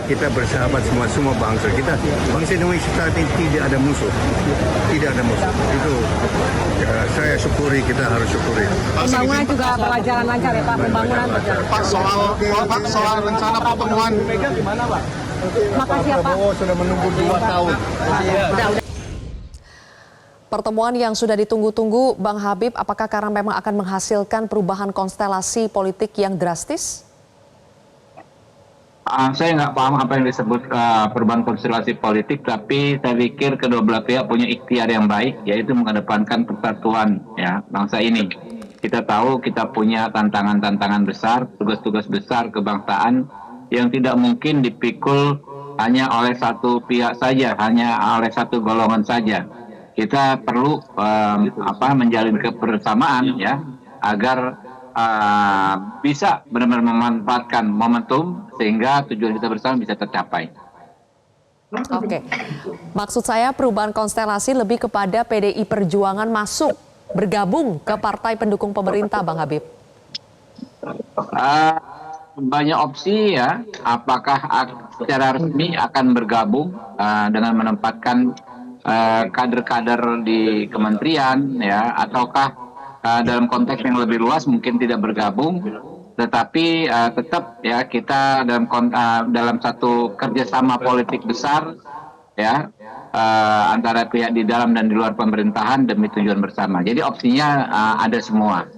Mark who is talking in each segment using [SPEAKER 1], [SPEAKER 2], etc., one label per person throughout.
[SPEAKER 1] kita bersahabat semua bangsa kita. Bangsa Indonesia saat ini tidak ada musuh, tidak ada musuh. Itu ya, saya syukuri, kita harus syukuri.
[SPEAKER 2] Pembangunan juga berjalan lancar ya Pak, pembangunan berjalan.
[SPEAKER 3] Pak, soal rencana pertemuan
[SPEAKER 1] Gimana Pak?
[SPEAKER 2] Makasih ya Pak.
[SPEAKER 1] Prabowo sudah menunggu 2 tahun.
[SPEAKER 2] Udah.
[SPEAKER 4] Pertemuan yang sudah ditunggu-tunggu, Bang Habib, apakah karena memang akan menghasilkan perubahan konstelasi politik yang drastis?
[SPEAKER 5] Saya nggak paham apa yang disebut perubahan konstelasi politik, tapi saya pikir kedua belah pihak punya ikhtiar yang baik, yaitu mengedepankan persatuan ya bangsa ini. Kita tahu kita punya tantangan-tantangan besar, tugas-tugas besar kebangsaan yang tidak mungkin dipikul hanya oleh satu pihak saja, hanya oleh satu golongan saja. Kita perlu menjalin kebersamaan ya agar bisa benar-benar memanfaatkan momentum sehingga tujuan kita bersama bisa tercapai.
[SPEAKER 4] Oke, maksud saya perubahan konstelasi lebih kepada PDI Perjuangan masuk bergabung ke partai pendukung pemerintah, Bang Habib.
[SPEAKER 5] Banyak opsi ya, apakah secara resmi akan bergabung dengan menempatkan kader-kader di kementerian ya, ataukah dalam konteks yang lebih luas mungkin tidak bergabung, tetapi tetap ya kita dalam satu kerjasama politik besar ya antara pihak di dalam dan di luar pemerintahan demi tujuan bersama. Jadi opsinya ada semua.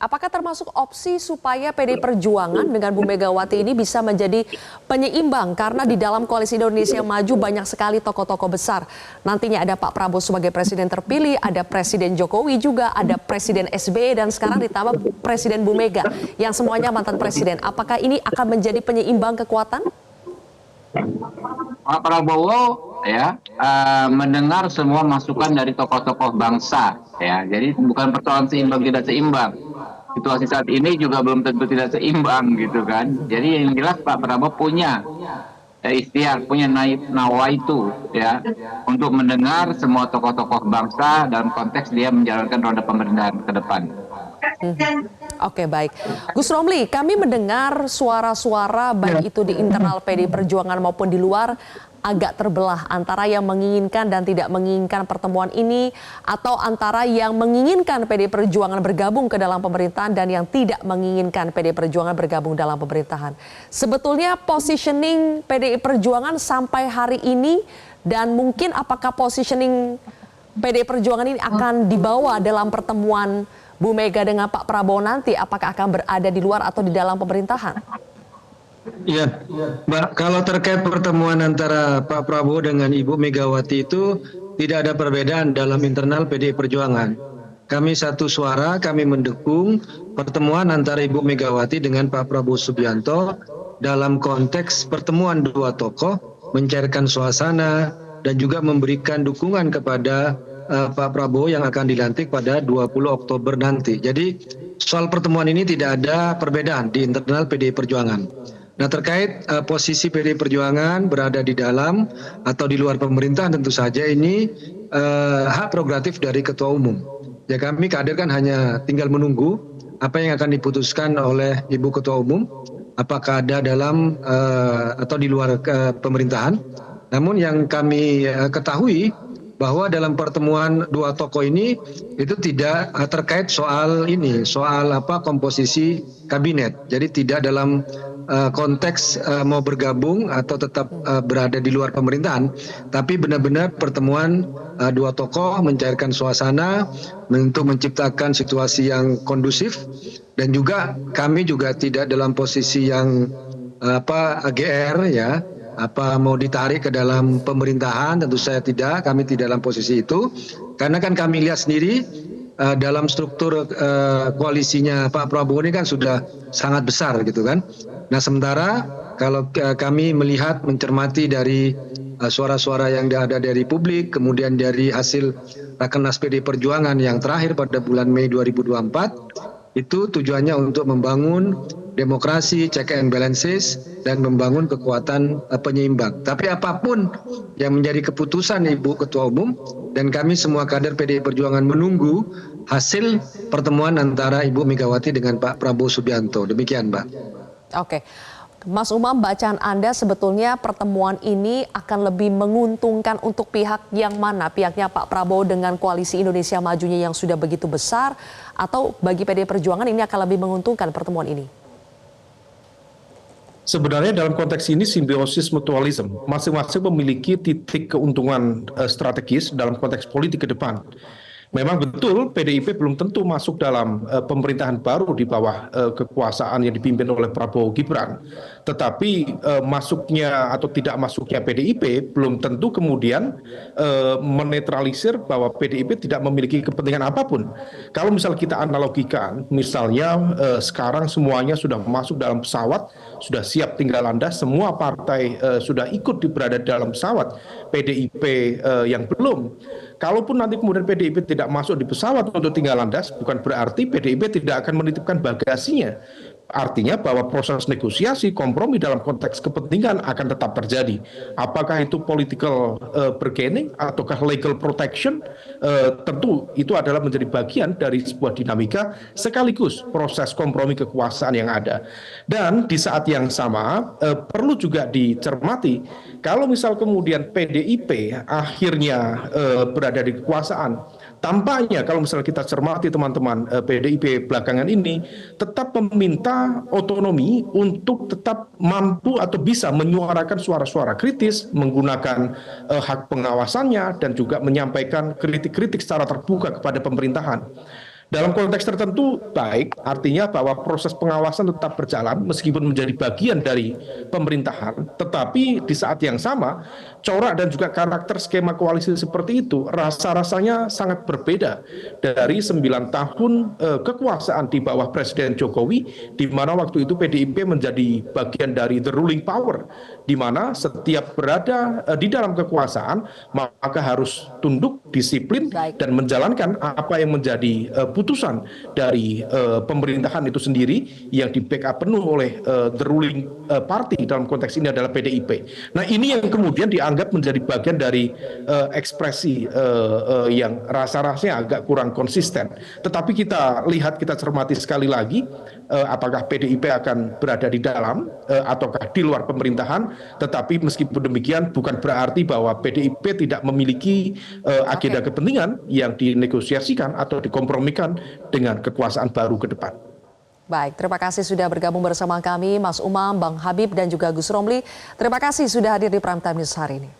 [SPEAKER 4] Apakah termasuk opsi supaya PDI Perjuangan dengan Bu Megawati ini bisa menjadi penyeimbang? Karena di dalam Koalisi Indonesia Maju banyak sekali tokoh-tokoh besar. Nantinya ada Pak Prabowo sebagai presiden terpilih, ada Presiden Jokowi juga, ada Presiden SBY, dan sekarang ditambah Presiden Bu Mega yang semuanya mantan presiden. Apakah ini akan menjadi penyeimbang kekuatan?
[SPEAKER 5] Pak Prabowo ya mendengar semua masukan dari tokoh-tokoh bangsa ya. Jadi bukan persoalan seimbang tidak seimbang. Situasi saat ini juga belum tentu tidak seimbang gitu kan. Jadi yang jelas Pak Prabowo punya ikhtiar, punya nawaitu ya untuk mendengar semua tokoh-tokoh bangsa dalam konteks dia menjalankan roda pemerintahan ke depan.
[SPEAKER 4] Oke, baik. Gus Romli, kami mendengar suara-suara baik itu di internal PDI Perjuangan maupun di luar agak terbelah antara yang menginginkan dan tidak menginginkan pertemuan ini, atau antara yang menginginkan PDI Perjuangan bergabung ke dalam pemerintahan dan yang tidak menginginkan PDI Perjuangan bergabung dalam pemerintahan. Sebetulnya positioning PDI Perjuangan sampai hari ini, dan mungkin apakah positioning PDI Perjuangan ini akan dibawa dalam pertemuan Bu Mega dengan Pak Prabowo nanti, apakah akan berada di luar atau di dalam pemerintahan?
[SPEAKER 6] Iya, Mbak, kalau terkait pertemuan antara Pak Prabowo dengan Ibu Megawati itu tidak ada perbedaan dalam internal PDI Perjuangan. Kami satu suara, kami mendukung pertemuan antara Ibu Megawati dengan Pak Prabowo Subianto dalam konteks pertemuan dua tokoh, mencairkan suasana dan juga memberikan dukungan kepada Pak Prabowo yang akan dilantik pada 20 Oktober nanti. Jadi soal pertemuan ini tidak ada perbedaan di internal PDI Perjuangan. Nah, terkait posisi PDI Perjuangan berada di dalam atau di luar pemerintahan, tentu saja ini hak prerogatif dari Ketua Umum. Ya, kami kader kan hanya tinggal menunggu apa yang akan diputuskan oleh Ibu Ketua Umum, apakah ada dalam atau di luar pemerintahan. Namun yang kami ketahui bahwa dalam pertemuan dua tokoh ini itu tidak terkait soal ini, soal komposisi kabinet. Jadi tidak dalam konteks mau bergabung atau tetap berada di luar pemerintahan, tapi benar-benar pertemuan dua tokoh mencairkan suasana untuk menciptakan situasi yang kondusif, dan juga kami juga tidak dalam posisi yang GR ya, mau ditarik ke dalam pemerintahan. Tentu saya tidak, kami tidak dalam posisi itu, karena kan kami lihat sendiri dalam struktur koalisinya Pak Prabowo ini kan sudah sangat besar gitu kan. Nah, sementara kalau kami melihat, mencermati dari suara-suara yang ada dari publik, kemudian dari hasil Rakernas PDI Perjuangan yang terakhir pada bulan Mei 2024, itu tujuannya untuk membangun demokrasi, check and balances, dan membangun kekuatan penyeimbang. Tapi apapun yang menjadi keputusan Ibu Ketua Umum, dan kami semua kader PDI Perjuangan menunggu hasil pertemuan antara Ibu Megawati dengan Pak Prabowo Subianto. Demikian, Mbak.
[SPEAKER 4] Oke. Mas Umam, bacaan Anda sebetulnya pertemuan ini akan lebih menguntungkan untuk pihak yang mana? Pihaknya Pak Prabowo dengan koalisi Indonesia Majunya yang sudah begitu besar, atau bagi PDI Perjuangan ini akan lebih menguntungkan pertemuan ini?
[SPEAKER 7] Sebenarnya dalam konteks ini simbiosis mutualisme, masing-masing memiliki titik keuntungan strategis dalam konteks politik ke depan. Memang betul PDIP belum tentu masuk dalam pemerintahan baru di bawah kekuasaan yang dipimpin oleh Prabowo Gibran. Tetapi masuknya atau tidak masuknya PDIP belum tentu kemudian menetralisir bahwa PDIP tidak memiliki kepentingan apapun. Kalau misal kita analogikan, misalnya sekarang semuanya sudah masuk dalam pesawat, sudah siap tinggal landas, semua partai sudah ikut berada dalam pesawat, PDIP yang belum. Kalaupun nanti kemudian PDIP tidak masuk di pesawat untuk tinggal landas, bukan berarti PDIP tidak akan menitipkan bagasinya. Artinya bahwa proses negosiasi, kompromi dalam konteks kepentingan akan tetap terjadi. Apakah itu political bargaining ataukah legal protection, tentu itu adalah menjadi bagian dari sebuah dinamika sekaligus proses kompromi kekuasaan yang ada. Dan di saat yang sama perlu juga dicermati, kalau misal kemudian PDIP akhirnya berada di kekuasaan, tampaknya kalau misalnya kita cermati teman-teman PDIP belakangan ini tetap meminta otonomi untuk tetap mampu atau bisa menyuarakan suara-suara kritis, menggunakan hak pengawasannya dan juga menyampaikan kritik-kritik secara terbuka kepada pemerintahan. Dalam konteks tertentu baik, artinya bahwa proses pengawasan tetap berjalan meskipun menjadi bagian dari pemerintahan, tetapi di saat yang sama corak dan juga karakter skema koalisi seperti itu rasa-rasanya sangat berbeda dari 9 tahun kekuasaan di bawah Presiden Jokowi, di mana waktu itu PDIP menjadi bagian dari the ruling power, di mana setiap berada di dalam kekuasaan maka harus tunduk, disiplin, dan menjalankan apa yang menjadi putusan dari pemerintahan itu sendiri yang di backup penuh oleh the ruling party, dalam konteks ini adalah PDIP. Nah, ini yang kemudian dianggap menjadi bagian dari ekspresi yang rasa-rasanya agak kurang konsisten. Tetapi kita lihat, kita cermati sekali lagi apakah PDIP akan berada di dalam ataukah di luar pemerintahan. Tetapi meskipun demikian bukan berarti bahwa PDIP tidak memiliki agenda kepentingan yang dinegosiasikan atau dikompromikan dengan kekuasaan baru ke depan.
[SPEAKER 4] Baik, terima kasih sudah bergabung bersama kami Mas Umam, Bang Habib, dan juga Gus Romli. Terima kasih sudah hadir di Prime Time News hari ini.